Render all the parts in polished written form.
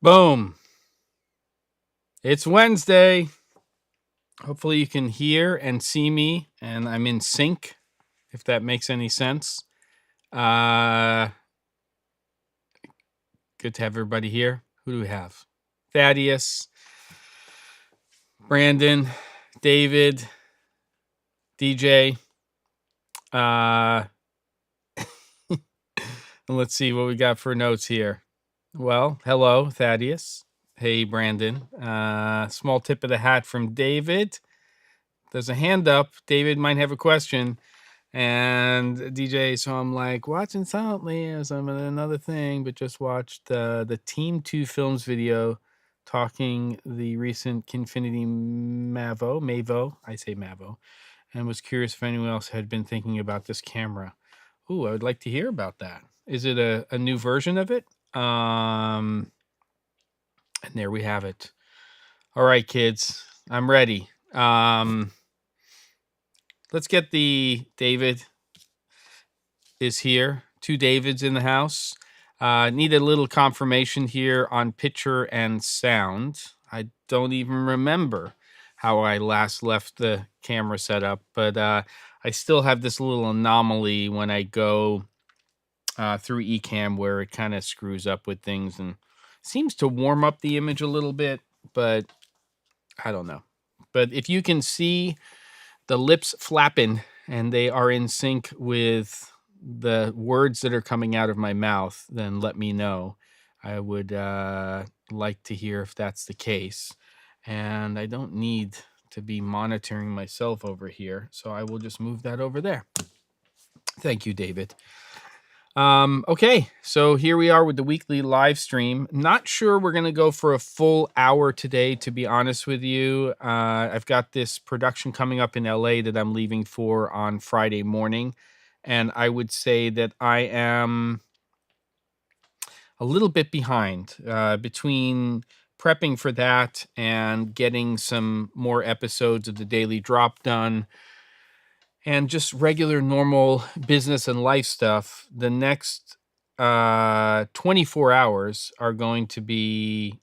Boom. It's Wednesday. Hopefully you can hear and see me, and I'm in sync, if that makes any sense. Good to have everybody here. Who do we have? Thaddeus, Brandon, David, DJ. Let's see what we got for notes here. Well, hello, Thaddeus. Hey, Brandon. Small tip of the hat from David. There's a hand up. David might have a question. And DJ, so I'm like watching silently as I'm in another thing, but just watched the Team 2 Films video talking the recent Kinfinity Mavo, I say Mavo, and was curious if anyone else had been thinking about this camera. Ooh, I would like to hear about that. Is it a new version of it? And there we have it. All right, kids, I'm ready. Let's get the David is here. Two Davids in the house. Need a little confirmation here on picture and sound. I don't even remember how I last left the camera set up, but I still have this little anomaly when I go through Ecamm where it kind of screws up with things and seems to warm up the image a little bit, but I don't know. But if you can see the lips flapping and they are in sync with the words that are coming out of my mouth, then let me know. I would like to hear if that's the case. And I don't need to be monitoring myself over here, so I will just move that over there. Thank you, David. Okay, so here we are with the weekly live stream. Not sure we're going to go for a full hour today, to be honest with you. I've got this production coming up in LA that I'm leaving for on Friday morning. And I would say that I am a little bit behind between prepping for that and getting some more episodes of the Daily Drop done. And just regular, normal business and life stuff. The next 24 hours are going to be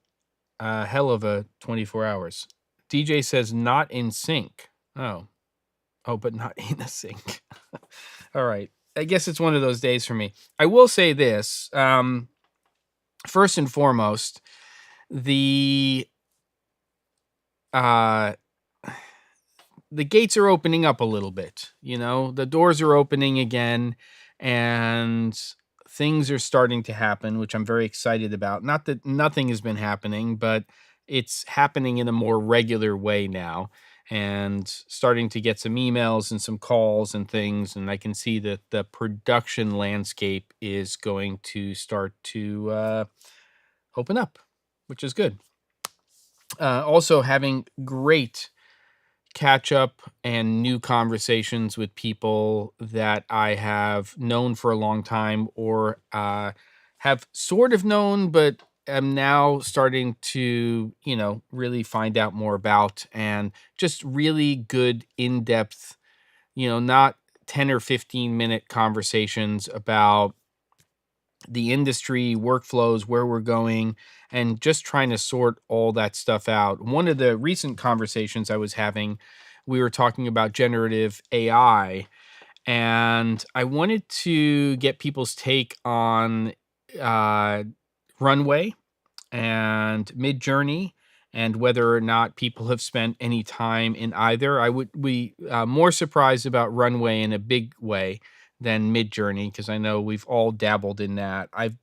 a hell of a 24 hours. DJ says not in sync. Oh, but not in a sync. All right. I guess it's one of those days for me. I will say this. First and foremost, the gates are opening up a little bit, the doors are opening again and things are starting to happen, which I'm very excited about. Not that nothing has been happening, but it's happening in a more regular way now and starting to get some emails and some calls and things. And I can see that the production landscape is going to start to open up, which is good. Also having great catch up and new conversations with people that I have known for a long time or have sort of known, but am now starting to, really find out more about, and just really good in-depth, not 10 or 15 minute conversations about the industry, workflows, where we're going, and just trying to sort all that stuff out. One of the recent conversations I was having, we were talking about generative AI, and I wanted to get people's take on Runway and Midjourney, and whether or not people have spent any time in either. I would be more surprised about Runway in a big way than Midjourney, because I know we've all dabbled in that. I've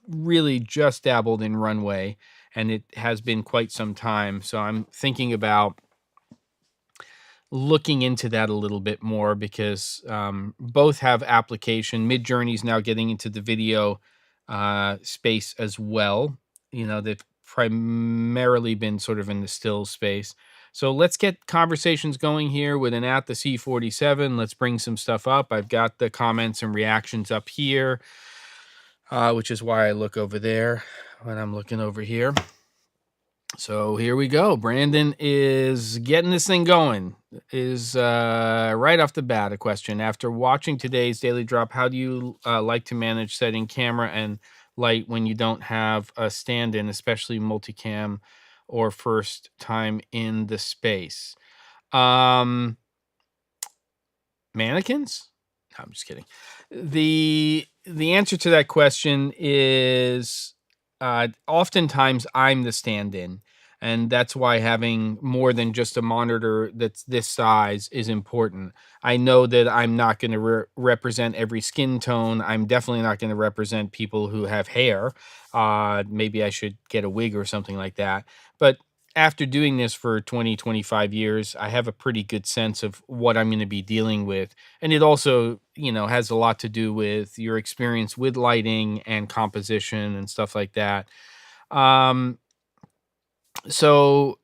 really just dabbled in Runway, and it has been quite some time. So I'm thinking about looking into that a little bit more, because both have application. Midjourney's now getting into the video space as well. They've primarily been sort of in the still space. So let's get conversations going here with an theC47. Let's bring some stuff up. I've got the comments and reactions up here, which is why I look over there when I'm looking over here. So here we go. Brandon is getting this thing going. Is right off the bat a question. After watching today's Daily Drop, how do you like to manage setting camera and light when you don't have a stand-in, especially multicam or first time in the space. Mannequins? No, I'm just kidding. The answer to that question is oftentimes I'm the stand-in, and that's why having more than just a monitor that's this size is important. I know that I'm not going to represent every skin tone. I'm definitely not going to represent people who have hair. Maybe I should get a wig or something like that. But after doing this for 20, 25 years, I have a pretty good sense of what I'm going to be dealing with. And it also, has a lot to do with your experience with lighting and composition and stuff like that. Um, sometimes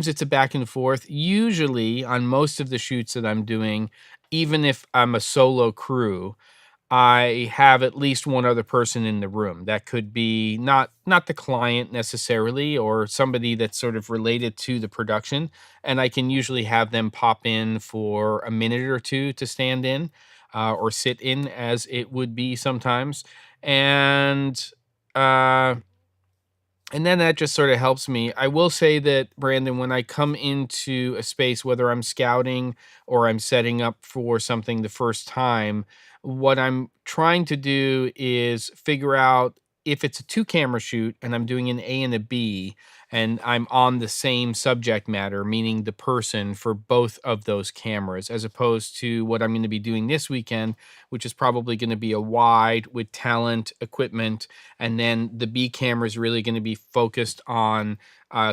it's a back and forth. Usually on most of the shoots that I'm doing, even if I'm a solo crew, I have at least one other person in the room. That could be not the client necessarily, or somebody that's sort of related to the production, and I can usually have them pop in for a minute or two to stand in, or sit in, as it would be sometimes. And uh and then that just sort of helps me. I will say that, Brandon, when I come into a space, whether I'm scouting or I'm setting up for something the first time, what I'm trying to do is figure out if it's a two camera shoot and I'm doing an A and a B and I'm on the same subject matter, meaning the person, for both of those cameras, as opposed to what I'm going to be doing this weekend, which is probably going to be a wide with talent, equipment, and then the B camera is really going to be focused on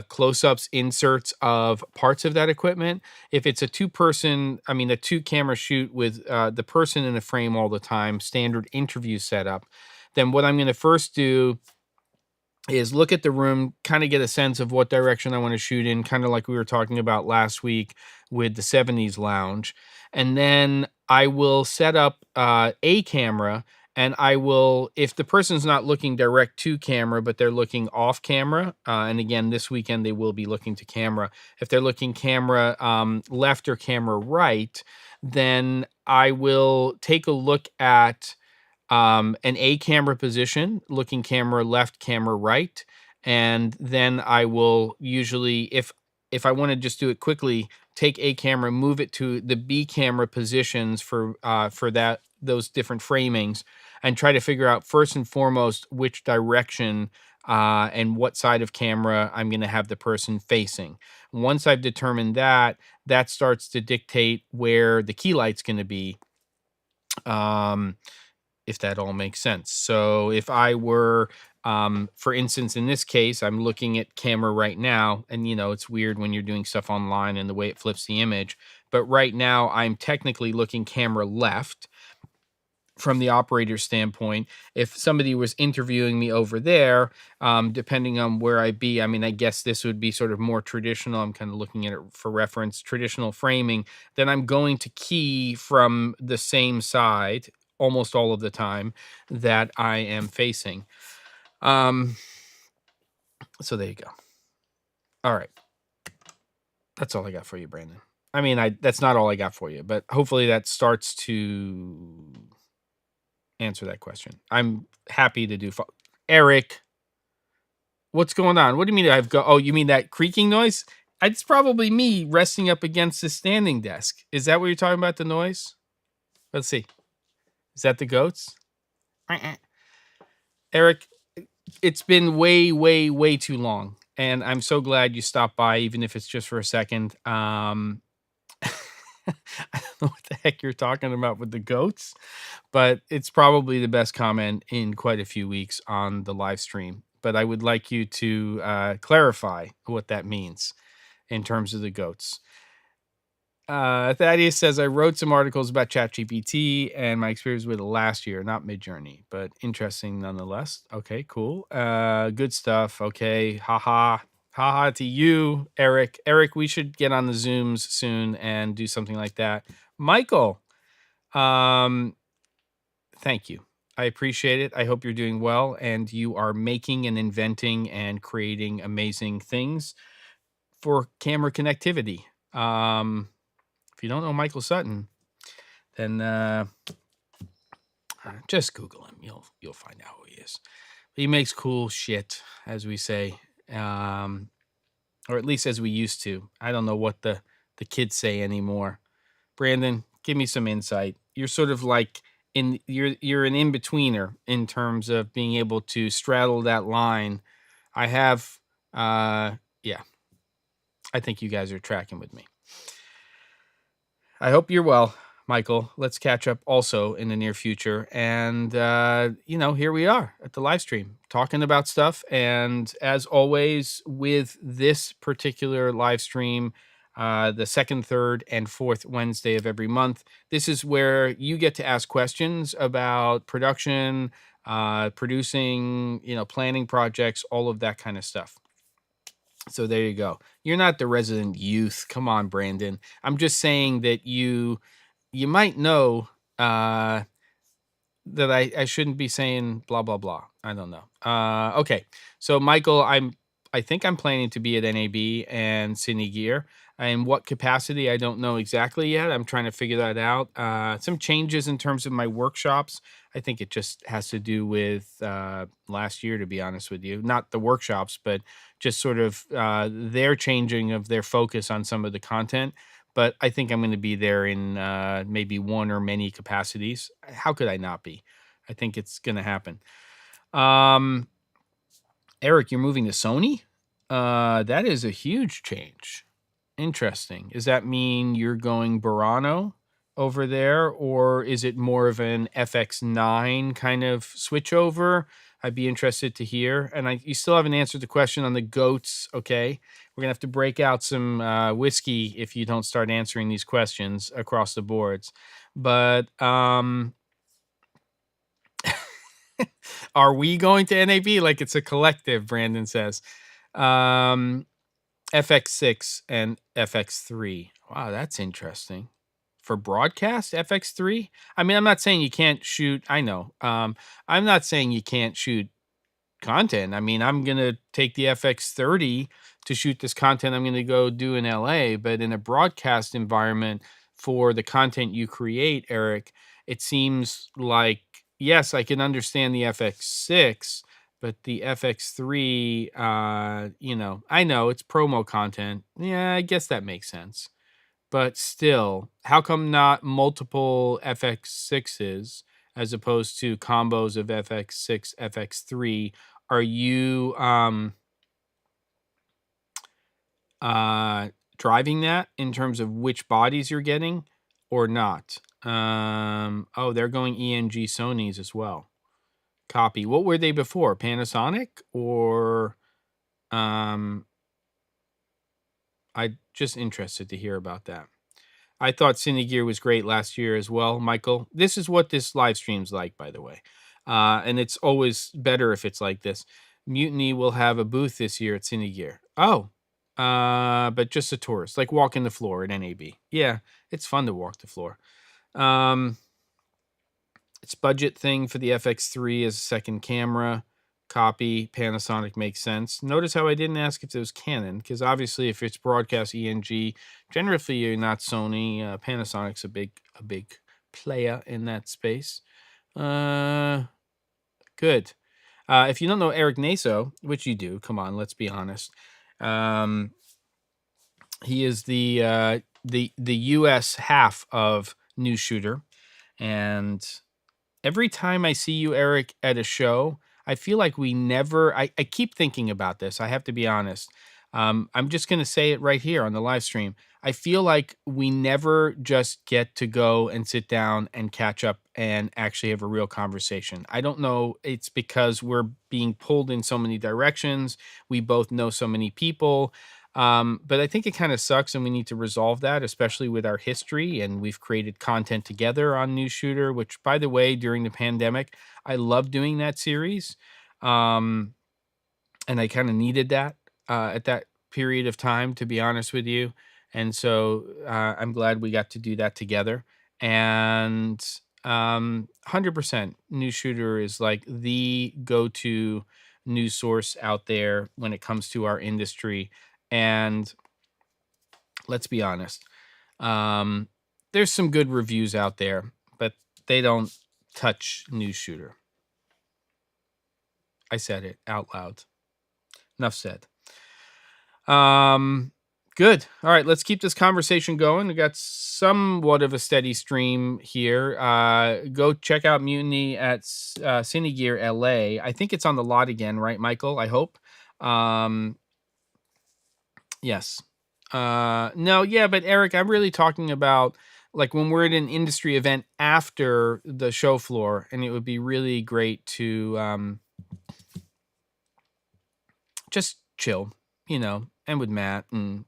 close-ups, inserts of parts of that equipment. If it's a a two-camera shoot with the person in the frame all the time, standard interview setup, then what I'm going to first do is look at the room, kind of get a sense of what direction I want to shoot in, kind of like we were talking about last week with the 70s lounge. And then I will set up a camera, and I will, if the person's not looking direct to camera, but they're looking off camera, and again, this weekend they will be looking to camera. If they're looking camera left or camera right, then I will take a look at an A camera position, looking camera left, camera right, and then I will usually, if I want to just do it quickly, take A camera, move it to the B camera positions for those different framings, and try to figure out first and foremost which direction and what side of camera I'm going to have the person facing. Once I've determined that, that starts to dictate where the key light's going to be. If that all makes sense. So if I were, for instance, in this case, I'm looking at camera right now, and it's weird when you're doing stuff online and the way it flips the image. But right now, I'm technically looking camera left from the operator's standpoint. If somebody was interviewing me over there, depending on where I be, I guess this would be sort of more traditional. I'm kind of looking at it for reference, traditional framing. Then I'm going to key from the same side almost all of the time that I am facing. So there you go. All right. That's all I got for you, Brandon. That's not all I got for you, but hopefully that starts to answer that question. I'm happy to do. Eric, what's going on? What do you mean I've got? Oh, you mean that creaking noise? It's probably me resting up against the standing desk. Is that what you're talking about? The noise? Let's see. Is that the goats? Eric, it's been way, way, way too long, and I'm so glad you stopped by, even if it's just for a second. I don't know what the heck you're talking about with the goats, but it's probably the best comment in quite a few weeks on the live stream. But I would like you to clarify what that means in terms of the goats. Thaddeus says, I wrote some articles about ChatGPT and my experience with it last year, not Midjourney, but interesting nonetheless. Okay, cool. Good stuff. Okay. Haha. Haha to you, Eric. Eric, we should get on the Zooms soon and do something like that. Michael, thank you. I appreciate it. I hope you're doing well and you are making and inventing and creating amazing things for camera connectivity. If you don't know Michael Sutton, then Just Google him. You'll find out who he is. He makes cool shit, as we say, or at least as we used to. I don't know what the kids say anymore. Brandon, give me some insight. You're sort of like you're an in-betweener in terms of being able to straddle that line. I have yeah, I think you guys are tracking with me. I hope you're well, Michael. Let's catch up also in the near future. And, here we are at the live stream talking about stuff. And as always, with this particular live stream, the second, third, and fourth Wednesday of every month, this is where you get to ask questions about production, producing, planning projects, all of that kind of stuff. So there you go. You're not the resident youth. Come on, Brandon. I'm just saying that you might know that I shouldn't be saying blah blah blah. I don't know. Okay. So Michael, I think I'm planning to be at NAB and Cine Gear. In what capacity, I don't know exactly yet. I'm trying to figure that out. Some changes in terms of my workshops. I think it just has to do with last year, to be honest with you. Not the workshops, but just sort of their changing of their focus on some of the content. But I think I'm going to be there in maybe one or many capacities. How could I not be? I think it's going to happen. Eric, you're moving to Sony? That is a huge change. Interesting. Does that mean you're going Burano over there, or is it more of an FX9 kind of switchover? I'd be interested to hear. And you still haven't answered the question on the goats. Okay, we're gonna have to break out some whiskey if you don't start answering these questions across the boards. But are we going to NAB? Like it's a collective, Brandon says. FX6 and FX3. Wow, that's interesting. For broadcast, FX3? I mean, I'm not saying you can't shoot. I know. I'm not saying you can't shoot content. I mean, I'm going to take the FX30 to shoot this content I'm going to go do in LA, but in a broadcast environment for the content you create, Eric, it seems like, yes, I can understand the FX6, but the FX3, I know it's promo content. Yeah, I guess that makes sense. But still, how come not multiple FX6s as opposed to combos of FX6, FX3? Are you driving that in terms of which bodies you're getting or not? Oh, they're going ENG Sonys as well. Copy. What were they before? Panasonic or I'm just interested to hear about that. I thought Cine Gear was great last year as well, Michael. This is what this live stream's like, by the way. And it's always better if it's like this. Mutiny will have a booth this year at Cine Gear. Oh, but just a tourist, like walking the floor at NAB. Yeah, it's fun to walk the floor. It's budget thing for the FX3 as a second camera. Copy. Panasonic makes sense. Notice how I didn't ask if it was Canon, because obviously if it's broadcast ENG, generally you're not Sony. Panasonic's a big player in that space. Good. If you don't know Eric Naso, which you do, come on, let's be honest. He is the US half of News Shooter, and every time I see you, Eric, at a show, I feel like we never. I keep thinking about this. I have to be honest. I'm just going to say it right here on the live stream. I feel like we never just get to go and sit down and catch up and actually have a real conversation. I don't know. It's because we're being pulled in so many directions. We both know so many people. But I think it kind of sucks, and we need to resolve that, especially with our history. And we've created content together on News Shooter, which, by the way, during the pandemic, I love doing that series. And I kind of needed that at that period of time, to be honest with you. And so I'm glad we got to do that together. And 100% News Shooter is like the go-to news source out there when it comes to our industry. And let's be honest, there's some good reviews out there, but they don't touch news shooter. I said it out loud. Enough said. Good. All right, let's keep this conversation going. We got somewhat of a steady stream here. Go check out Mutiny at Cine Gear LA. I think it's on the lot again, right, Michael? I hope. Yes. No, yeah, but Eric, I'm really talking about like when we're at an industry event after the show floor, and it would be really great to just chill, and with Matt and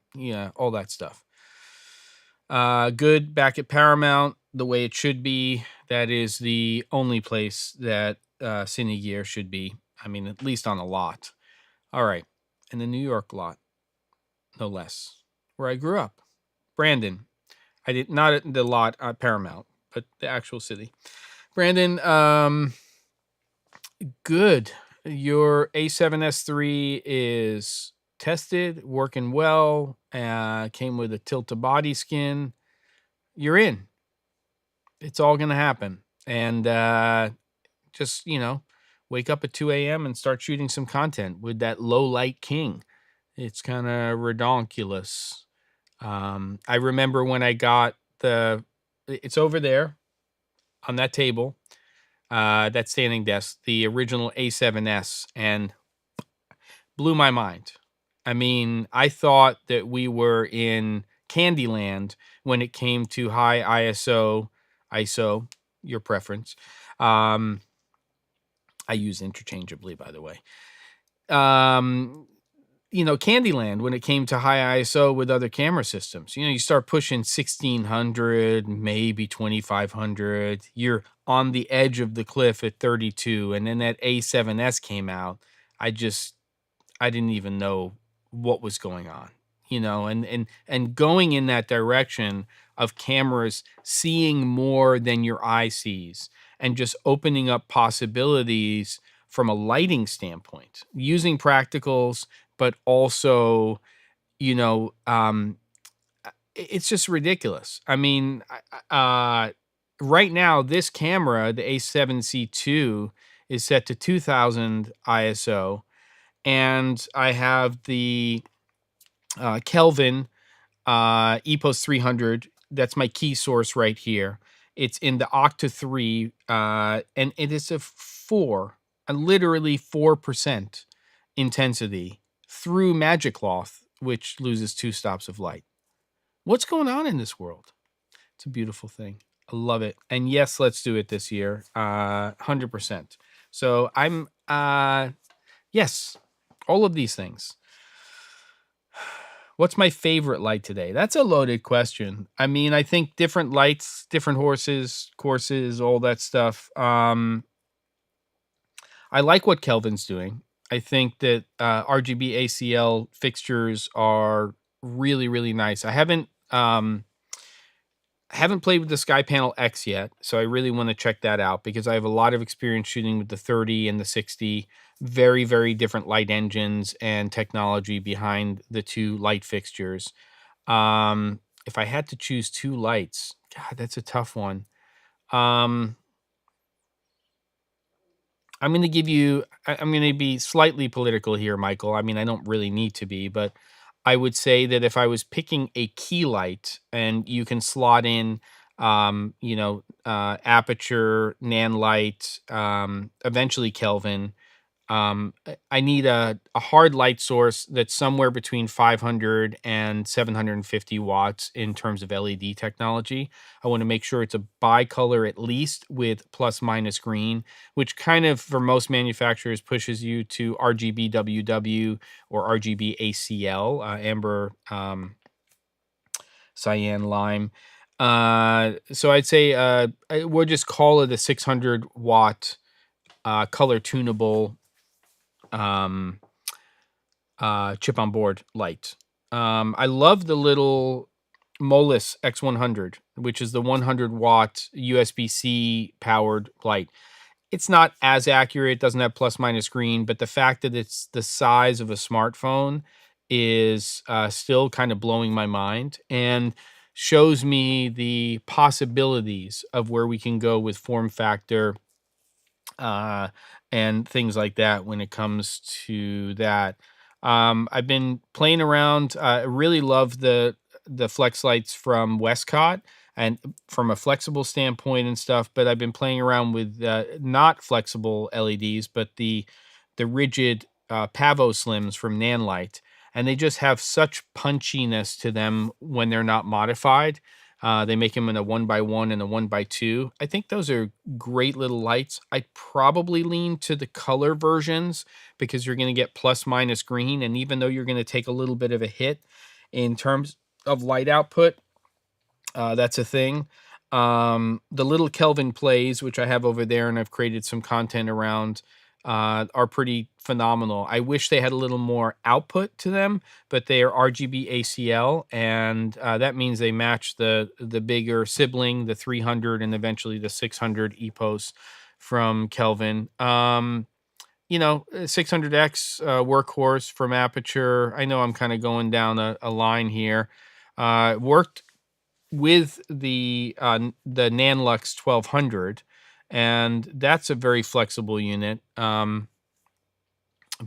all that stuff. Good back at Paramount, the way it should be. That is the only place that Cine Gear should be. I mean, at least on the lot. All right. In the New York lot, no less, where I grew up. Brandon. I did not at the lot at Paramount, but the actual city. Brandon, good. Your A7S3 is tested, working well. Came with a tilt-to-body skin. You're in. It's all going to happen. And just, wake up at 2 a.m. and start shooting some content with that low-light king. It's kind of redonkulous. I remember when I got it's over there on that table, that standing desk, the original A7S, and blew my mind. I mean, I thought that we were in Candyland when it came to high ISO, your preference. I use interchangeably, by the way. Candyland when it came to high ISO with other camera systems. You start pushing 1600, maybe 2500. You're on the edge of the cliff at 32. And then that A7S came out. I didn't even know what was going on, and going in that direction of cameras seeing more than your eye sees and just opening up possibilities from a lighting standpoint, using practicals, but also, it's just ridiculous. I mean, right now, this camera, the A7C2, is set to 2000 ISO, and I have the Kelvin EPOS 300. That's my key source right here. It's in the Octa 3, and it is literally 4% intensity through Magic Cloth, which loses 2 stops of light. What's going on in this world? It's a beautiful thing. I love it. And yes, let's do it this year. 100%. So I'm, yes, all of these things. What's my favorite light today? That's a loaded question. I mean, I think different lights, different horses, courses, all that stuff. I like what Kelvin's doing. I think that RGB ACL fixtures are really, really nice. I haven't played with the Sky Panel X yet, so I really want to check that out because I have a lot of experience shooting with the 30 and the 60. Very, very different light engines and technology behind the two light fixtures. If I had to choose 2 lights, God, that's a tough one. I'm going to give you, I'm going to be slightly political here, Michael. I mean, I don't really need to be, but I would say that if I was picking a key light and you can slot in, aperture, nan light, eventually Kelvin, I need a hard light source that's somewhere between 500 and 750 watts in terms of LED technology. I want to make sure it's a bicolor at least with plus minus green, which kind of for most manufacturers pushes you to RGB WW or RGB ACL, amber, cyan, lime. So I'd say we'll just call it a 600 watt color tunable chip on board light. I love the little Molus X100, which is the 100 watt USB-C powered light. It's not as accurate. It doesn't have plus minus green, but the fact that it's the size of a smartphone is still kind of blowing my mind and shows me the possibilities of where we can go with form factor uh, and things like that when it comes to that. I've been playing around. I really love the flex lights from Westcott and from a flexible standpoint and stuff. But I've been playing around with not flexible LEDs, but the rigid Pavo Slims from Nanlite, and they just have such punchiness to them when they're not modified. They make them in a 1x1 and a 1x2. I think those are great little lights. I'd probably lean to the color versions because you're going to get plus minus green. And even though you're going to take a little bit of a hit in terms of light output, that's a thing. The little Kelvin plays, which I have over there and I've created some content around, are pretty phenomenal. I wish they had a little more output to them, but they are RGB ACL, and that means they match the bigger sibling, the 300 and eventually the 600 EPOS from Kelvin. 600X workhorse from Aperture. I know I'm kind of going down a line here. Worked with the Nanlux 1200, and that's a very flexible unit.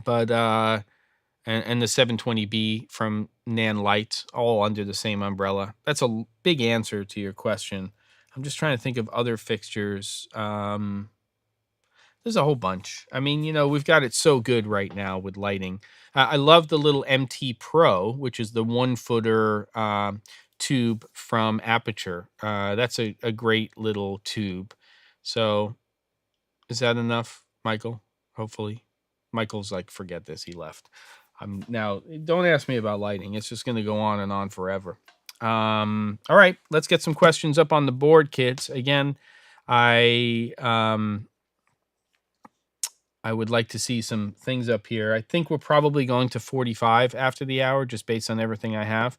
But and the 720B from Nanlite, all under the same umbrella. That's a big answer to your question. I'm just trying to think of other fixtures. There's a whole bunch. I mean, we've got it so good right now with lighting. I love the little MT Pro, which is the 1-footer tube from Aperture. That's a great little tube. So is that enough, Michael? Hopefully. Michael's like, forget this. He left. Now, don't ask me about lighting. It's just going to go on and on forever. All right, let's get some questions up on the board, kids. Again, I would like to see some things up here. I think we're probably going to 45 after the hour, just based on everything I have.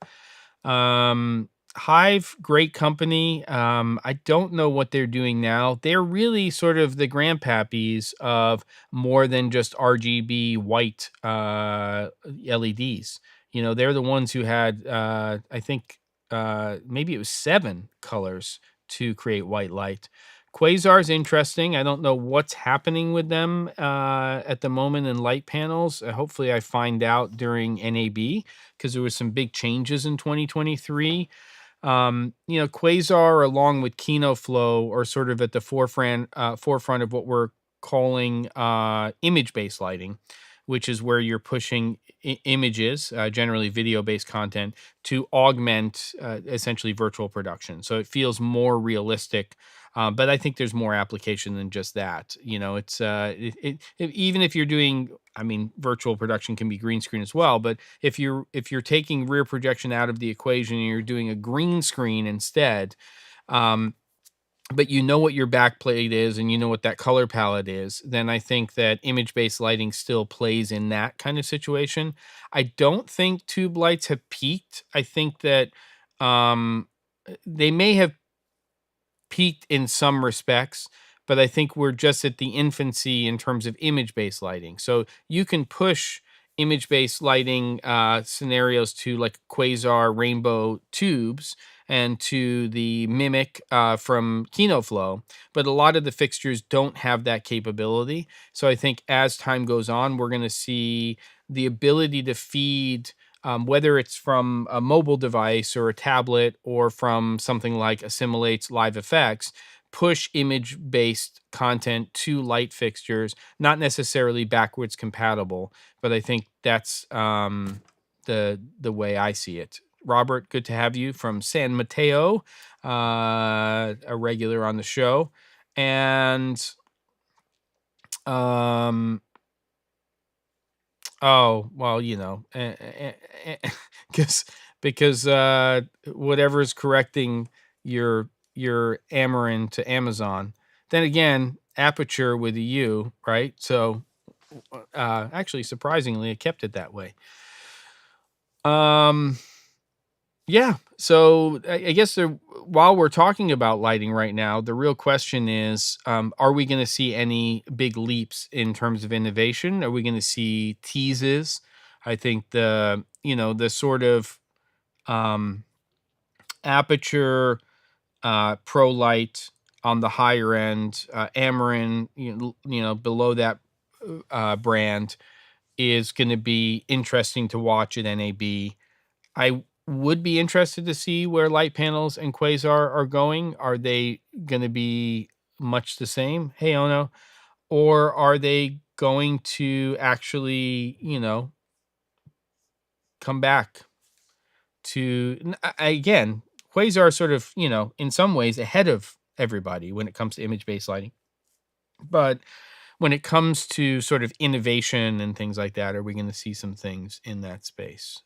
Hive, great company. I don't know what they're doing now. They're really sort of the grandpappies of more than just RGB white LEDs. They're the ones who had, I think, maybe it was 7 colors to create white light. Quasar's interesting. I don't know what's happening with them at the moment in light panels. Hopefully I find out during NAB, because there was some big changes in 2023. Quasar along with KinoFlow are sort of at the forefront of what we're calling image-based lighting, which is where you're pushing images, generally video-based content, to augment essentially virtual production. So it feels more realistic. But I think there's more application than just that. It's even if you're doing, virtual production can be green screen as well. But if you're taking rear projection out of the equation and you're doing a green screen instead, but what your backplate is and what that color palette is, then I think that image-based lighting still plays in that kind of situation. I don't think tube lights have peaked. I think that they may have peaked in some respects, but I think we're just at the infancy in terms of image-based lighting. So you can push image-based lighting scenarios to like Quasar rainbow tubes and to the Mimic from KinoFlow, but a lot of the fixtures don't have that capability. So I think as time goes on, we're going to see the ability to feed, whether it's from a mobile device or a tablet or from something like Assimilate's Live Effects, push image-based content to light fixtures, not necessarily backwards compatible, but I think that's the way I see it. Robert, good to have you from San Mateo, a regular on the show. And oh, well, because whatever's correcting your Amarin to Amazon. Then again, Aperture with a U, right? So actually, surprisingly, it kept it that way. Yeah. So I guess while we're talking about lighting right now, the real question is, are we going to see any big leaps in terms of innovation? Are we going to see teases? I think the sort of Aperture Pro Light on the higher end. Amarin, below that brand is going to be interesting to watch at NAB. I would be interested to see where light panels and quasar are going. Are they going to be much the same? Hey, Ono. Or are they going to actually, come back to, again, quasar are sort of, in some ways ahead of everybody when it comes to image-based lighting. But when it comes to sort of innovation and things like that, are we going to see some things in that space?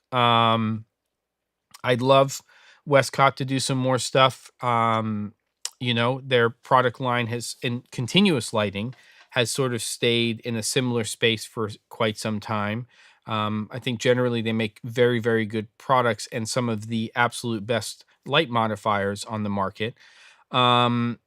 I'd love Westcott to do some more stuff. Their product line has, in continuous lighting, has sort of stayed in a similar space for quite some time. I think generally they make very, very good products and some of the absolute best light modifiers on the market. I'd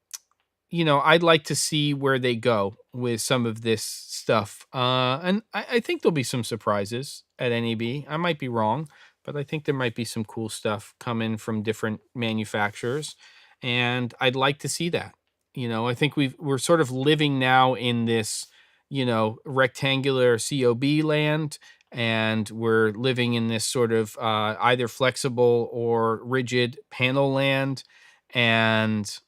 like to see where they go with some of this stuff. And I think there'll be some surprises at NAB. I might be wrong, but I think there might be some cool stuff coming from different manufacturers. And I'd like to see that. I think we're sort of living now in this, rectangular COB land. And we're living in this sort of either flexible or rigid panel land. And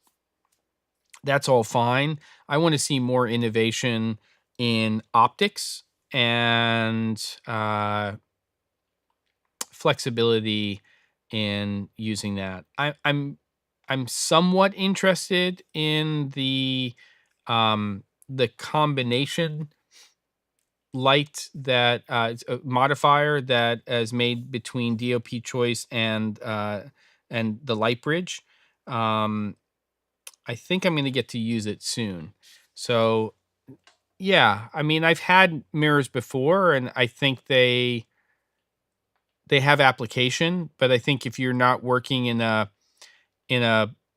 that's all fine. I want to see more innovation in optics and flexibility in using that. I'm somewhat interested in the combination light that it's a modifier that is made between DOP choice and the light bridge. I think I'm going to get to use it soon. So, yeah, I mean, I've had mirrors before, and I think they have application. But I think if you're not working in a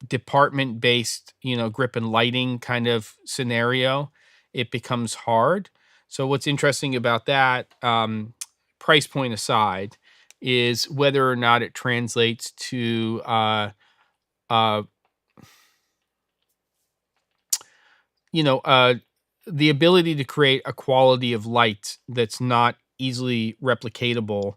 department based, grip and lighting kind of scenario, it becomes hard. So, what's interesting about that, price point aside, is whether or not it translates to the ability to create a quality of light that's not easily replicatable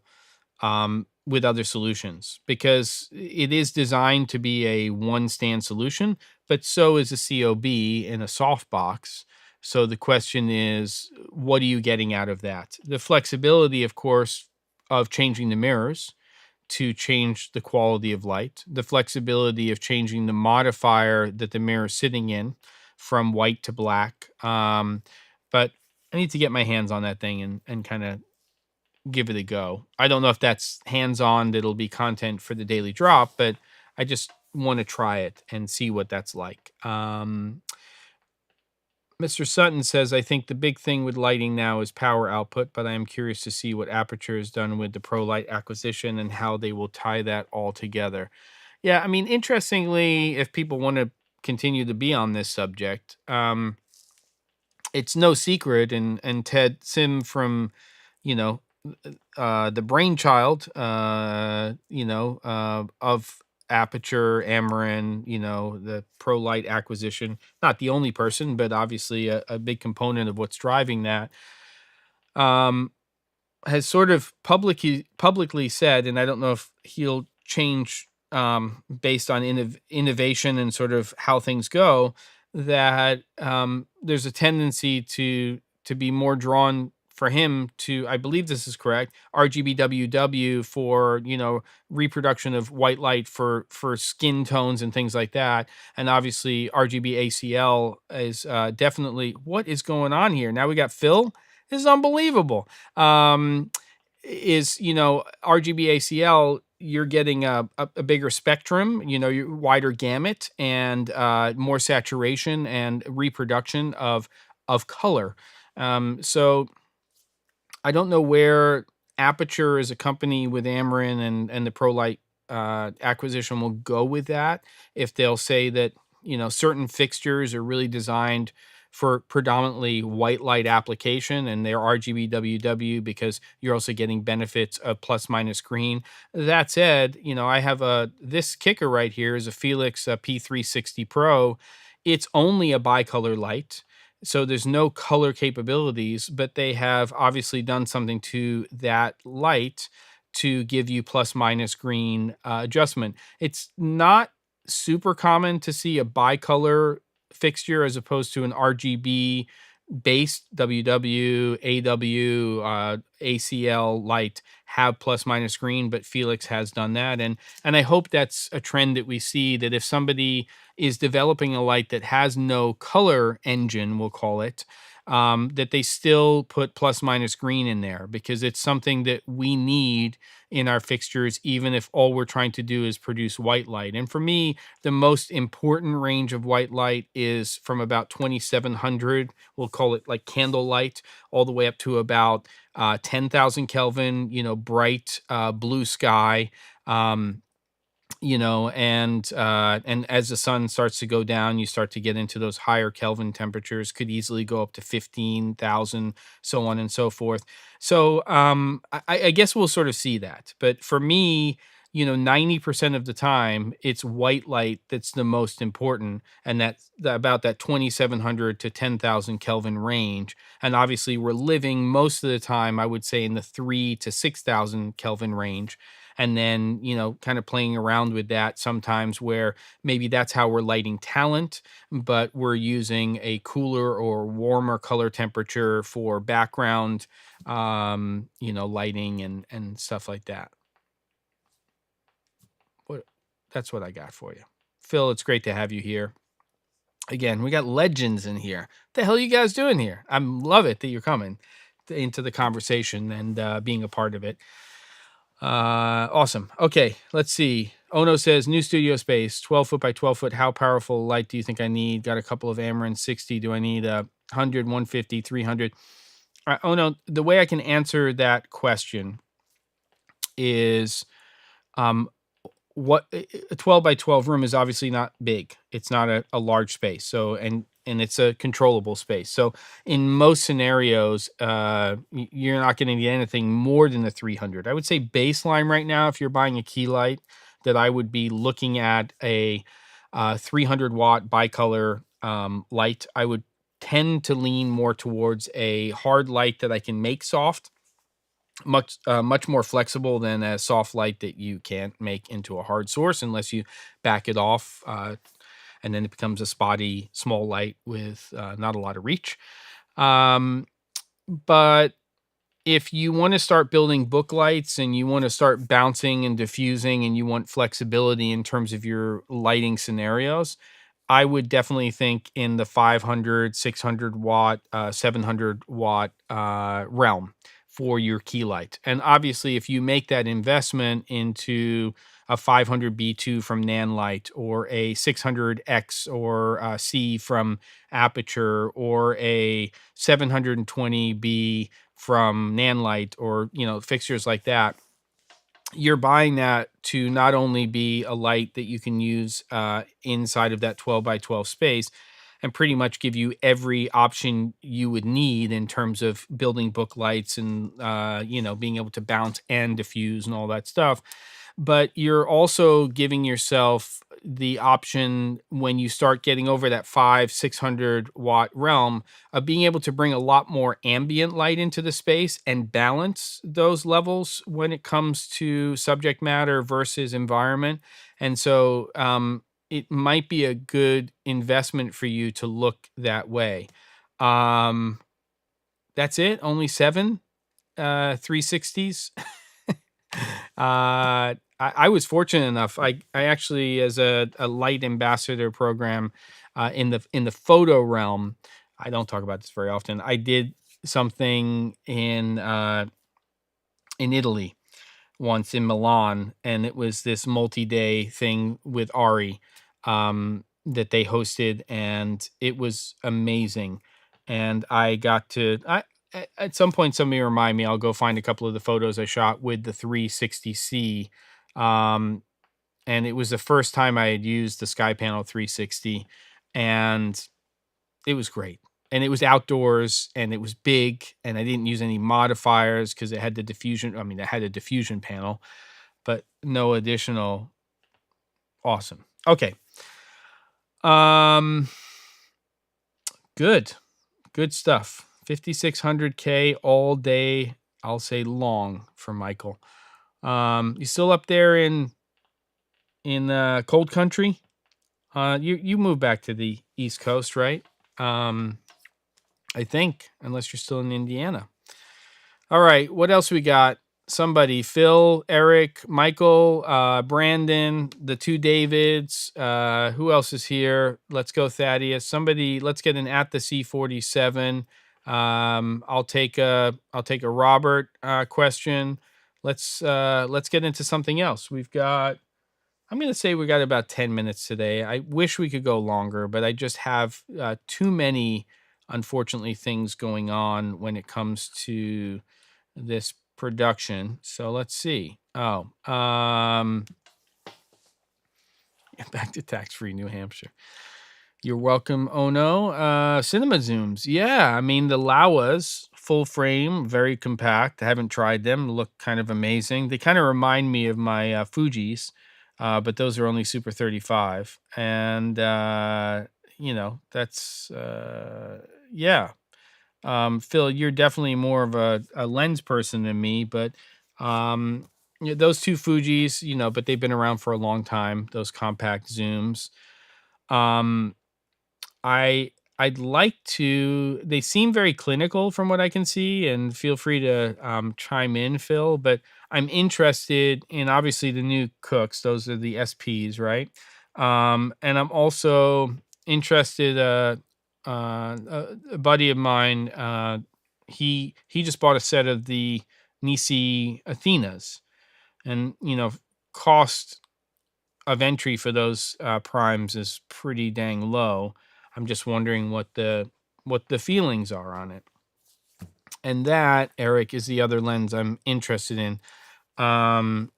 with other solutions, because it is designed to be a one stand solution, but so is a COB in a softbox. So the question is, what are you getting out of that? The flexibility, of course, of changing the mirrors to change the quality of light, the flexibility of changing the modifier that the mirror is sitting in from white to black. But I need to get my hands on that thing and kind of give it a go. I don't know if that's hands-on, that'll be content for the daily drop, but I just want to try it and see what that's like. Mr. Sutton says, I think the big thing with lighting now is power output, but I am curious to see what Aperture has done with the ProLight acquisition and how they will tie that all together. Yeah, I mean, interestingly, if people want to continue to be on this subject, it's no secret, and Ted Sim from, the brainchild, of Aperture, Amarin, the ProLight acquisition, not the only person, but obviously a big component of what's driving that, has sort of publicly said, and I don't know if he'll change based on innovation and sort of how things go, that there's a tendency to be more drawn for him to, I believe this is correct, RGBWW for, reproduction of white light for skin tones and things like that. And obviously RGB ACL is definitely, what is going on here? Now we got Phil. This is unbelievable. RGB ACL, you're getting a bigger spectrum, your wider gamut, and more saturation and reproduction of color. So I don't know where Aperture as a company with Amarin and the ProLight acquisition will go with that. If they'll say that, certain fixtures are really designed for predominantly white light application and they're RGBWW because you're also getting benefits of plus minus green. That said, I have this kicker right here is a Felix P360 Pro it's only a bicolor light, so there's no color capabilities, but they have obviously done something to that light to give you plus minus green adjustment. It's not super common to see a bicolor fixture as opposed to an RGB based WW, AW, ACL light have plus minus green, but Felix has done that. And I hope that's a trend that we see, that if somebody is developing a light that has no color engine, we'll call it, that they still put plus minus green in there, because it's something that we need in our fixtures, even if all we're trying to do is produce white light. And for me, the most important range of white light is from about 2700, we'll call it like candlelight, all the way up to about 10,000 Kelvin, bright blue sky. And as the sun starts to go down, you start to get into those higher Kelvin temperatures, could easily go up to 15,000, so on and so forth. So I guess we'll sort of see that. But for me, 90% of the time, it's white light that's the most important, and that's about that 2700 to 10,000 Kelvin range. And obviously, we're living most of the time, I would say, in the 3 to 6,000 Kelvin range. And then, kind of playing around with that sometimes, where maybe that's how we're lighting talent, but we're using a cooler or warmer color temperature for background, lighting and stuff like that. That's what I got for you. Phil, it's great to have you here. Again, we got legends in here. What the hell are you guys doing here? I love it that you're coming into the conversation and being a part of it. Awesome. Okay, let's see. Ono says, new studio space, 12 foot by 12 foot. How powerful light do you think I need? Got a couple of Amarin 60. Do I need a 100, 150, 300? Ono, the way I can answer that question is what a 12 by 12 room is obviously not big. It's not a large space. So, and it's a controllable space. So in most scenarios, you're not going to get anything more than the 300. I would say baseline right now, if you're buying a key light, that I would be looking at a 300 watt bicolor light. I would tend to lean more towards a hard light that I can make soft, much more flexible than a soft light that you can't make into a hard source unless you back it off, and then it becomes a spotty small light with not a lot of reach. But if you want to start building book lights and you want to start bouncing and diffusing and you want flexibility in terms of your lighting scenarios, I would definitely think in the 500, 600 watt, 700 watt realm for your key light. And obviously, if you make that investment into a 500 B2 from Nanlite, or a 600X or C from Aperture, or a 720B from Nanlite, or fixtures like that, you're buying that to not only be a light that you can use inside of that 12 by 12 space and pretty much give you every option you would need in terms of building book lights and being able to bounce and diffuse and all that stuff, but you're also giving yourself the option, when you start getting over that 600 watt realm, of being able to bring a lot more ambient light into the space and balance those levels when it comes to subject matter versus environment. And so it might be a good investment for you to look that way. That's it. Only 7 360s. I was fortunate enough. I actually, as a light ambassador program in the photo realm, I don't talk about this very often. I did something in Italy once, in Milan, and it was this multi-day thing with Ari that they hosted, and it was amazing. And I got to at some point, somebody remind me, I'll go find a couple of the photos I shot with the 360C. And it was the first time I had used the Sky Panel 360, and it was great. And it was outdoors, and it was big, and I didn't use any modifiers because it had the diffusion. I mean, it had a diffusion panel, but no additional. Awesome. Okay. Good. Good stuff. 5600K all day. I'll say long for Michael. You still up there in cold country? You moved back to the East Coast, right? I think, unless you're still in Indiana. All right, what else we got? Somebody, Phil, Eric, Michael, Brandon, the two Davids. Who else is here? Let's go, Thaddeus. Somebody, let's get an at theC47. I'll take a Robert question. Let's get into something else. I'm going to say we got about 10 minutes today. I wish we could go longer, but I just have too many, unfortunately, things going on when it comes to this production. So let's see. Back to tax-free New Hampshire. You're welcome. Oh no. Cinema Zooms. Yeah, I mean the Laowas, full frame, very compact. I haven't tried them. Look kind of amazing. They kind of remind me of my Fujis, but those are only Super 35. And that's yeah. Phil, you're definitely more of a lens person than me, but those two Fujis, but they've been around for a long time. Those compact zooms. Um, I I'd like to. They seem very clinical from what I can see, and feel free to chime in, Phil. But I'm interested in obviously the new Cooks. Those are the SPs, right? And I'm also interested. A buddy of mine, he just bought a set of the Nisi Athenas, and cost of entry for those primes is pretty dang low. I'm just wondering what the feelings are on it. And that, Eric, is the other lens I'm interested in. And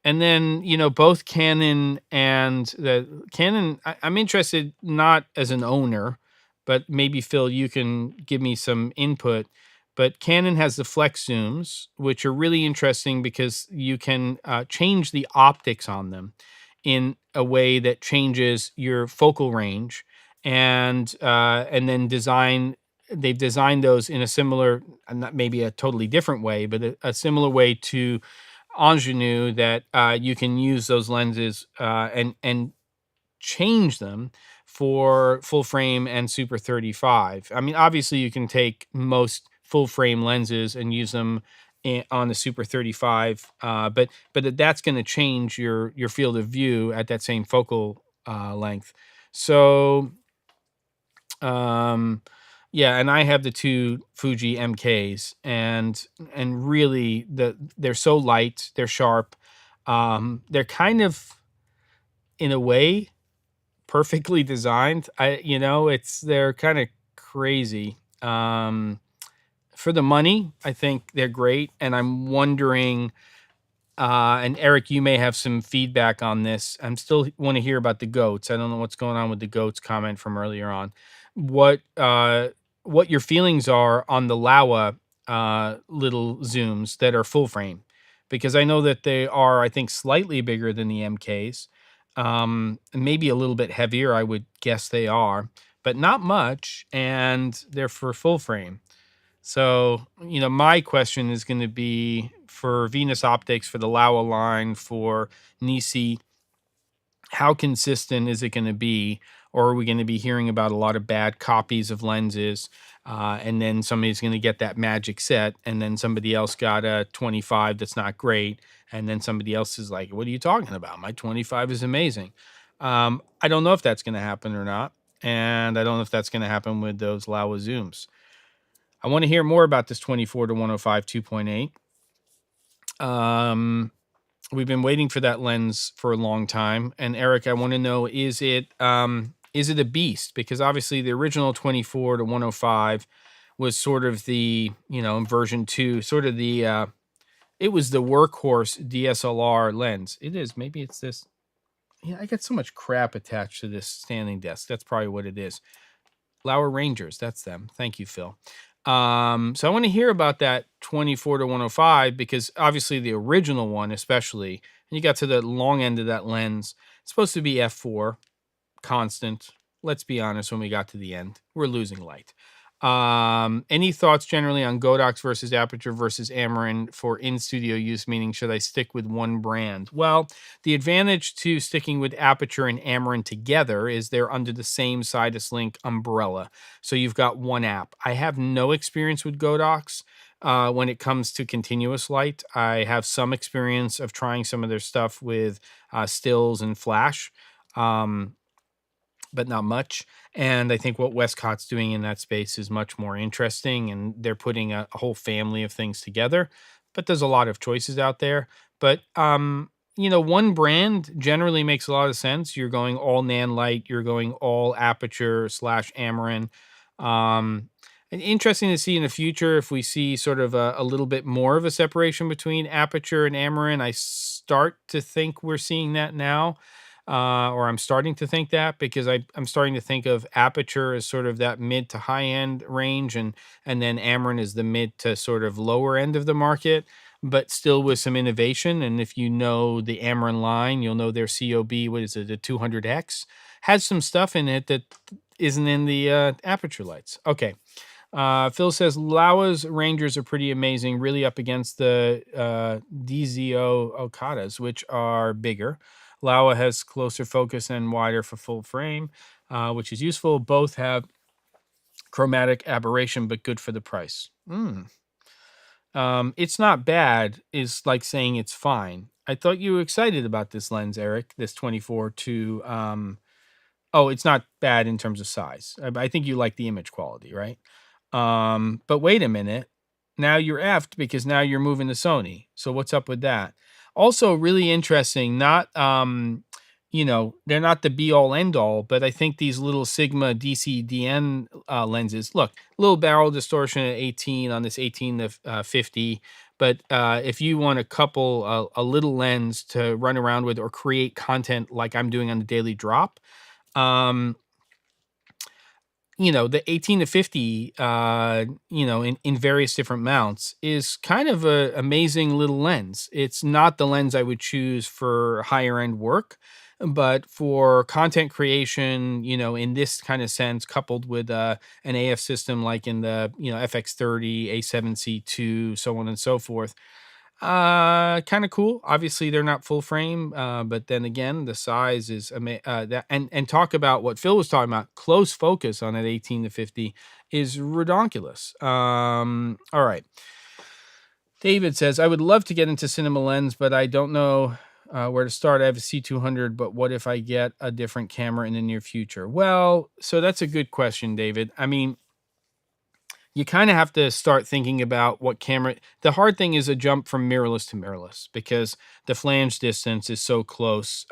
then, both Canon and the Canon, I'm interested not as an owner, but maybe Phil, you can give me some input. But Canon has the flex zooms, which are really interesting because you can change the optics on them in a way that changes your focal range, and then they've designed those in a similar, not maybe a totally different way, but a similar way to ingenue, that you can use those lenses and change them for full frame and Super 35. I mean, obviously you can take most full frame lenses and use them on the Super 35, but that's going to change your field of view at that same focal length. So yeah, and I have the two Fuji MKs, and really they're so light, they're sharp. They're kind of, in a way, perfectly designed. They're kind of crazy. For the money, I think they're great, and I'm wondering, and Eric, you may have some feedback on this. I'm still want to hear about the goats. I don't know what's going on with the goats comment from earlier on. What your feelings are on the Laowa little zooms that are full frame, because I know that they are, I think, slightly bigger than the MKs, maybe a little bit heavier. I would guess they are, but not much, and they're for full frame. So, my question is going to be for Venus Optics, for the Laowa line, for Nisi, how consistent is it going to be? Or are we going to be hearing about a lot of bad copies of lenses? And then somebody's going to get that magic set, and then somebody else got a 25 that's not great. And then somebody else is like, what are you talking about? My 25 is amazing. I don't know if that's going to happen or not. And I don't know if that's going to happen with those Laowa zooms. I want to hear more about this 24 to 105 2.8. We've been waiting for that lens for a long time. And Eric, I want to know, is it a beast? Because obviously the original 24 to 105 was sort of the, in version 2, sort of the, it was the workhorse DSLR lens. It is. Maybe it's this. Yeah, I got so much crap attached to this standing desk. That's probably what it is. Laowa Rangers, that's them. Thank you, Phil. So I want to hear about that 24 to 105, because obviously the original one, especially, and you got to the long end of that lens, it's supposed to be f4 constant, let's be honest, when we got to the end, we're losing light. Any thoughts generally on Godox versus Aperture versus Amarin for in-studio use, meaning should I stick with one brand? Well, the advantage to sticking with Aperture and Amarin together is they're under the same Sidus Link umbrella. So you've got one app. I have no experience with Godox when it comes to continuous light. I have some experience of trying some of their stuff with stills and flash. But not much. And I think what Westcott's doing in that space is much more interesting, and they're putting a whole family of things together. But there's a lot of choices out there. But one brand generally makes a lot of sense. You're going all Nan Light, you're going all Aperture slash Amarin. And interesting to see in the future if we see sort of a little bit more of a separation between Aperture and Amarin. I start to think we're seeing that now. Or I'm starting to think that because I'm starting to think of Aperture as sort of that mid to high end range, and then Amarin is the mid to sort of lower end of the market, but still with some innovation. And if you know the Amarin line, you'll know their COB, what is it, the 200X, has some stuff in it that isn't in the Aperture lights. Okay. Phil says Laowa's Rangers are pretty amazing, really up against the DZO Okadas, which are bigger. Laowa has closer focus and wider for full frame, which is useful. Both have chromatic aberration, but good for the price. It's not bad is like saying it's fine. I thought you were excited about this lens, Eric, this 24 to... oh, it's not bad in terms of size. I think you like the image quality, right? But wait a minute. Now you're effed because now you're moving to Sony. So what's up with that? Also, really interesting. Not, they're not the be all end all, but I think these little Sigma DCDN lenses. Look, little barrel distortion at 18 on this 18 to 50. But if you want to couple a little lens to run around with or create content like I'm doing on the Daily Drop, the 18 to 50, in various different mounts is kind of a amazing little lens. It's not the lens I would choose for higher end work, but for content creation, in this kind of sense, coupled with an AF system like in the, FX30, A7C2, so on and so forth. Kind of cool. Obviously, they're not full frame, but then again, the size is that. And talk about what Phil was talking about. Close focus on that 18 to 50 is redonkulous. All right. David says, I would love to get into cinema lens, but I don't know where to start. I have a C200, but what if I get a different camera in the near future? Well, so that's a good question, David. I mean, you kind of have to start thinking about what camera. The hard thing is a jump from mirrorless to mirrorless because the flange distance is so close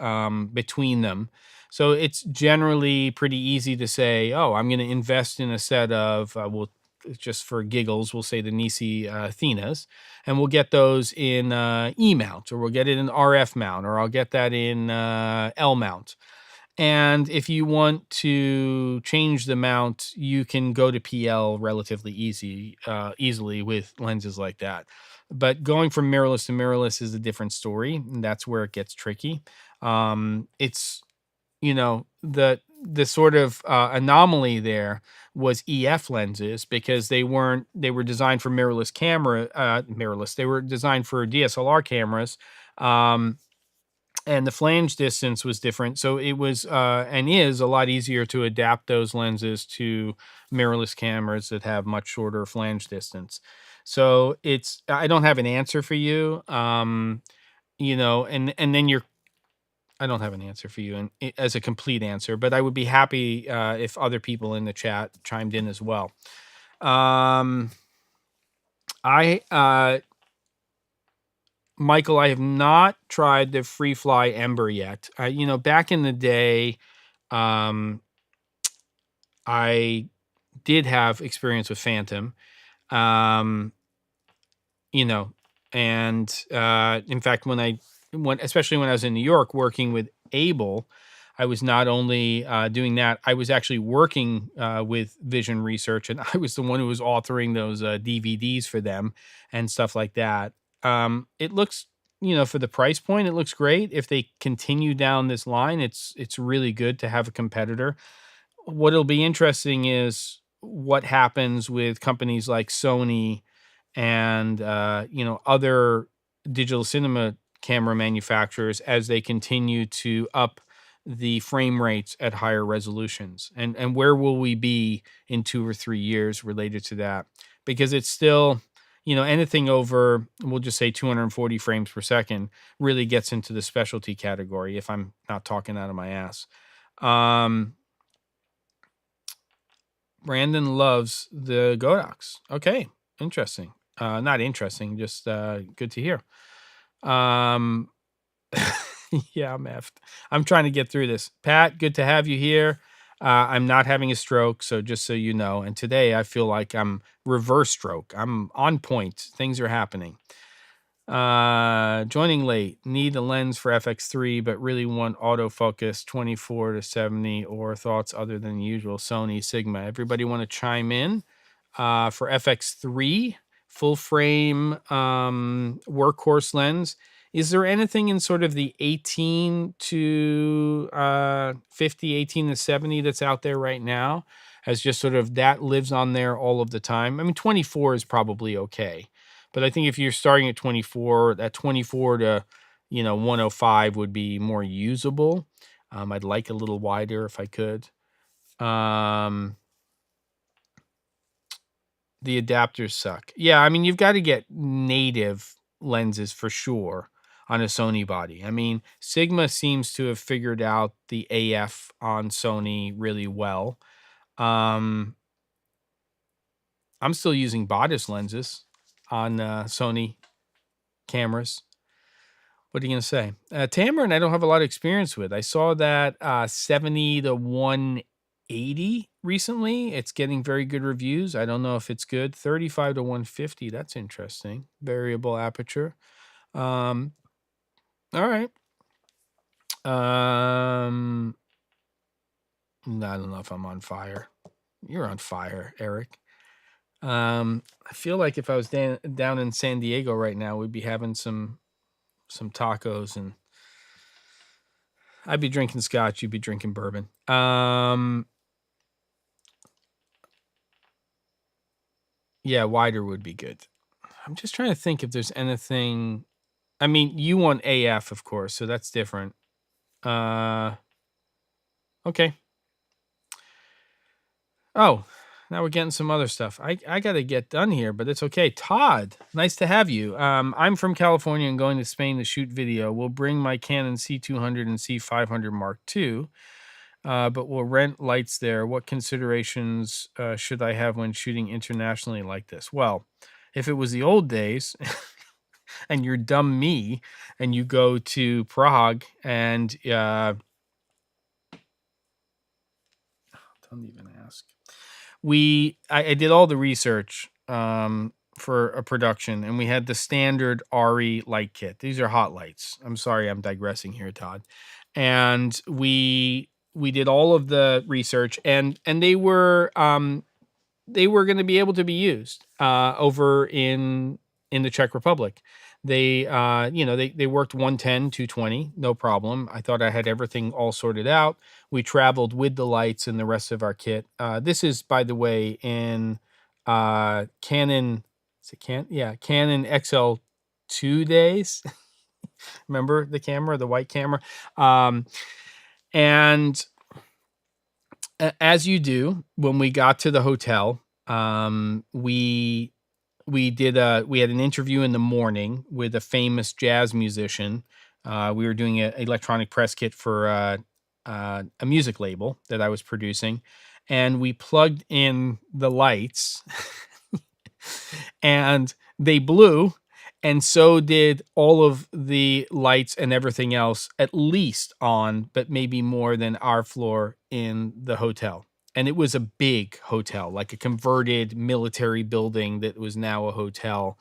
between them. So it's generally pretty easy to say, oh, I'm going to invest in a set of, just for giggles, we'll say the Nisi Athenas, and we'll get those in E mount, or we'll get it in RF mount, or I'll get that in L mount. And if you want to change the mount, you can go to PL relatively easily with lenses like that. But going from mirrorless to mirrorless is a different story, and that's where it gets tricky. It's the sort of anomaly there was EF lenses because they were designed for mirrorless mirrorless. They were designed for DSLR cameras. And the flange distance was different. So it was and is a lot easier to adapt those lenses to mirrorless cameras that have much shorter flange distance. So I don't have an answer for you. And then I don't have an answer for you as a complete answer, but I would be happy if other people in the chat chimed in as well. Michael, I have not tried the FreeFly Ember yet. Back in the day, I did have experience with Phantom, and in fact, especially when I was in New York working with Able, I was not only doing that, I was actually working with Vision Research, and I was the one who was authoring those DVDs for them and stuff like that. It looks, for the price point, it looks great. If they continue down this line, it's really good to have a competitor. what'll be interesting is what happens with companies like Sony and other digital cinema camera manufacturers as they continue to up the frame rates at higher resolutions, and where will we be in 2 or 3 years related to that, because it's still, anything over, we'll just say 240 frames per second really gets into the specialty category, if I'm not talking out of my ass. Brandon loves the Godox. Okay, interesting. Not interesting, just good to hear. Um, yeah, I'm effed. I'm trying to get through this. Pat, good to have you here. I'm not having a stroke, so just so you know. And today I feel like I'm reverse stroke. I'm on point. Things are happening. Joining late. Need a lens for FX3, but really want autofocus 24 to 70, or thoughts other than the usual Sony Sigma. Everybody want to chime in? For FX3 full frame workhorse lens. Is there anything in sort of the 18 to 50, 18 to 70 that's out there right now? As just sort of that lives on there all of the time. I mean, 24 is probably okay. But I think if you're starting at 24, that 24 to 105 would be more usable. I'd like a little wider if I could. The adapters suck. Yeah, I mean, you've got to get native lenses for sure on a Sony body. I mean, Sigma seems to have figured out the AF on Sony really well. I'm still using Bodice lenses on Sony cameras. What are you going to say? Tamron, I don't have a lot of experience with. I saw that 70 to 180 recently. It's getting very good reviews. I don't know if it's good. 35 to 150. That's interesting. Variable aperture. All right. I don't know if I'm on fire. You're on fire, Eric. I feel like if I was down in San Diego right now, we'd be having some tacos, and I'd be drinking scotch. You'd be drinking bourbon. Yeah, wider would be good. I'm just trying to think if there's anything. I mean, you want AF, of course, so that's different. Okay. Oh, now we're getting some other stuff. I got to get done here, but it's okay. Todd, nice to have you. I'm from California and going to Spain to shoot video. We'll bring my Canon C200 and C500 Mark II, but we'll rent lights there. What considerations should I have when shooting internationally like this? Well, if it was the old days and you're dumb me and you go to Prague and don't even ask. I did all the research for a production, and we had the standard RE light kit. These are hot lights. I'm sorry, I'm digressing here, Todd. And we did all of the research, and they were going to be able to be used over in the Czech Republic. They they worked 110, 220, no problem. I thought I had everything all sorted out. We traveled with the lights and the rest of our kit. This is, by the way, in Canon. Is it Canon XL2 days. Remember the camera, the white camera, and as you do, when we got to the hotel, we had an interview in the morning with a famous jazz musician. We were doing an electronic press kit for a music label that I was producing, and we plugged in the lights and they blew, and so did all of the lights and everything else, at least on, but maybe more than our floor in the hotel. And it was a big hotel, like a converted military building that was now a hotel.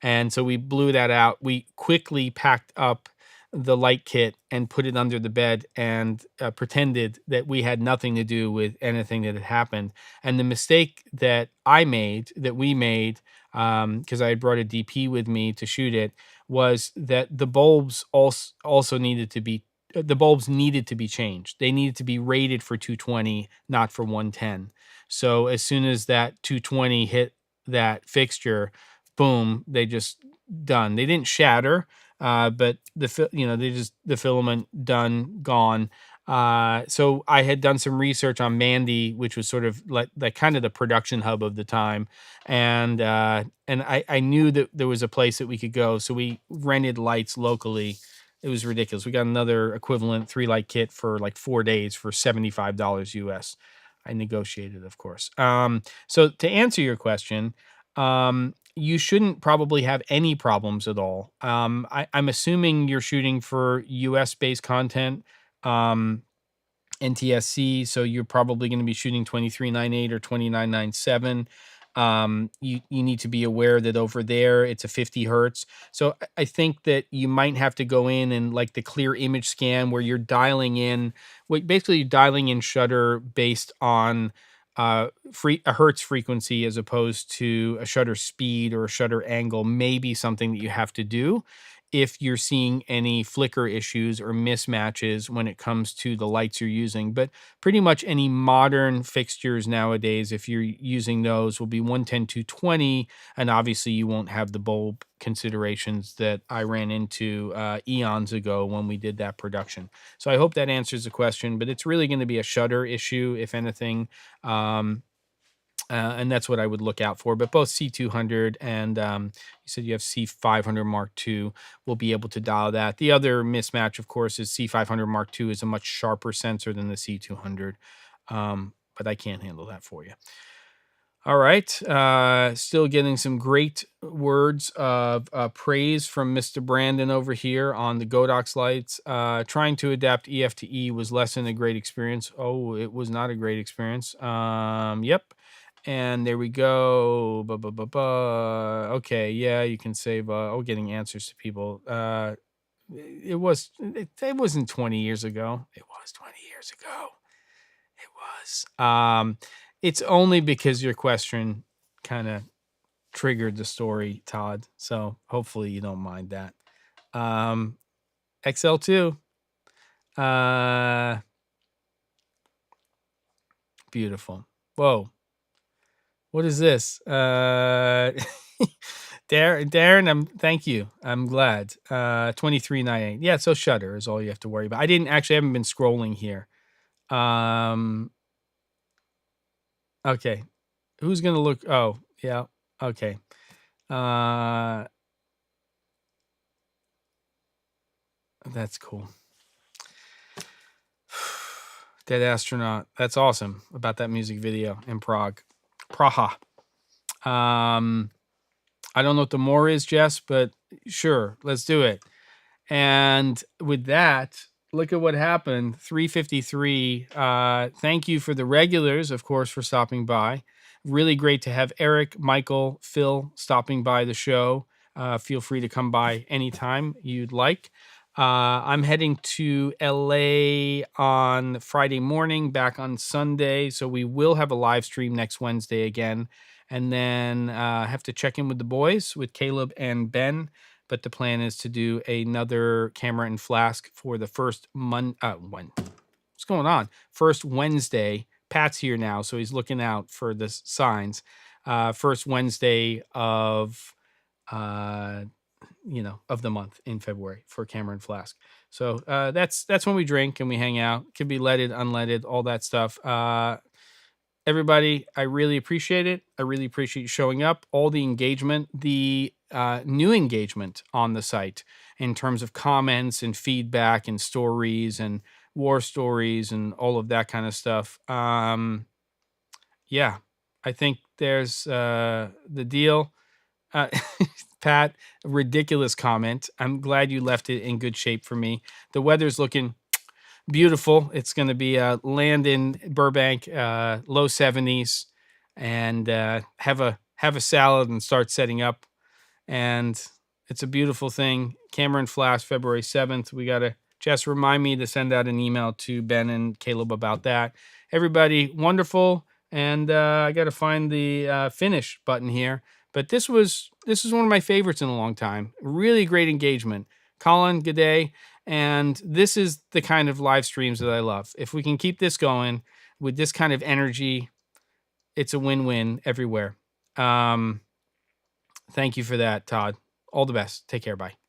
And so we blew that out. We quickly packed up the light kit and put it under the bed and pretended that we had nothing to do with anything that had happened. And the mistake that we made, because I had brought a DP with me to shoot it, was that the bulbs also needed to be the bulbs needed to be changed. They needed to be rated for 220, not for 110. So as soon as that 220 hit that fixture, boom, they just done. They didn't shatter, but the filament done, gone. So I had done some research on Mandy, which was sort of like kind of the production hub of the time, and I knew that there was a place that we could go, so we rented lights locally. It was ridiculous. We got another equivalent 3-light kit for like 4 days for $75 US. I negotiated, of course. So to answer your question, you shouldn't probably have any problems at all. I'm assuming you're shooting for US based content. NTSC, so you're probably going to be shooting 2398 or 2997. You need to be aware that over there it's a 50 hertz. So I think that you might have to go in and like the clear image scan where you're dialing in, basically you're dialing in shutter based on a hertz frequency as opposed to a shutter speed or a shutter angle, may be something that you have to do if you're seeing any flicker issues or mismatches when it comes to the lights you're using. But pretty much any modern fixtures nowadays, if you're using those, will be 110, 220, and obviously you won't have the bulb considerations that I ran into eons ago when we did that production. So I hope that answers the question, but it's really going to be a shutter issue, if anything. And that's what I would look out for. But both C200 and you said you have C500 Mark II will be able to dial that. The other mismatch, of course, is C500 Mark II is a much sharper sensor than the C200, but I can't handle that for you. All right. Still getting some great words of praise from Mr. Brandon over here on the Godox lights. Trying to adapt EF to E was less than a great experience. Oh, it was not a great experience. Yep. And there we go. Okay, yeah, you can save. Getting answers to people. It wasn't 20 years ago. It was 20 years ago. It was. It's only because your question kind of triggered the story, Todd. So hopefully you don't mind that. XL2. Beautiful. Whoa. What is this? Darren, thank you. I'm glad. 2398. Yeah, so shutter is all you have to worry about. I haven't been scrolling here. Okay. Who's gonna look? Oh, yeah. Okay. That's cool. Dead Astronaut. That's awesome about that music video in Praha. I don't know what the more is, Jess, but sure, let's do it. And with that, look at what happened. 353. Thank you for the regulars, of course, for stopping by. Really great to have Eric, Michael, Phil stopping by the show. Feel free to come by anytime you'd like. I'm heading to LA on Friday morning, back on Sunday. So we will have a live stream next Wednesday again. And then have to check in with the boys, with Caleb and Ben. But the plan is to do another Camera and Flask for the first what's going on? First Wednesday. Pat's here now, so he's looking out for the signs. First Wednesday of of the month in February for Camera and Flask. So that's when we drink and we hang out. Could be leaded, unleaded, all that stuff. Everybody, I really appreciate it. I really appreciate you showing up. All the engagement, the new engagement on the site in terms of comments and feedback and stories and war stories and all of that kind of stuff. Yeah, I think there's the deal. Pat, ridiculous comment. I'm glad you left it in good shape for me. The weather's looking beautiful. It's going to be land in Burbank, low 70s, and have a salad and start setting up. And it's a beautiful thing. Camera and Flash, February 7th. We got to just remind me to send out an email to Ben and Caleb about that. Everybody, wonderful. And I got to find the finish button here. But this was one of my favorites in a long time. Really great engagement. Colin, good day. And this is the kind of live streams that I love. If we can keep this going with this kind of energy, it's a win-win everywhere. Thank you for that, Todd. All the best. Take care. Bye.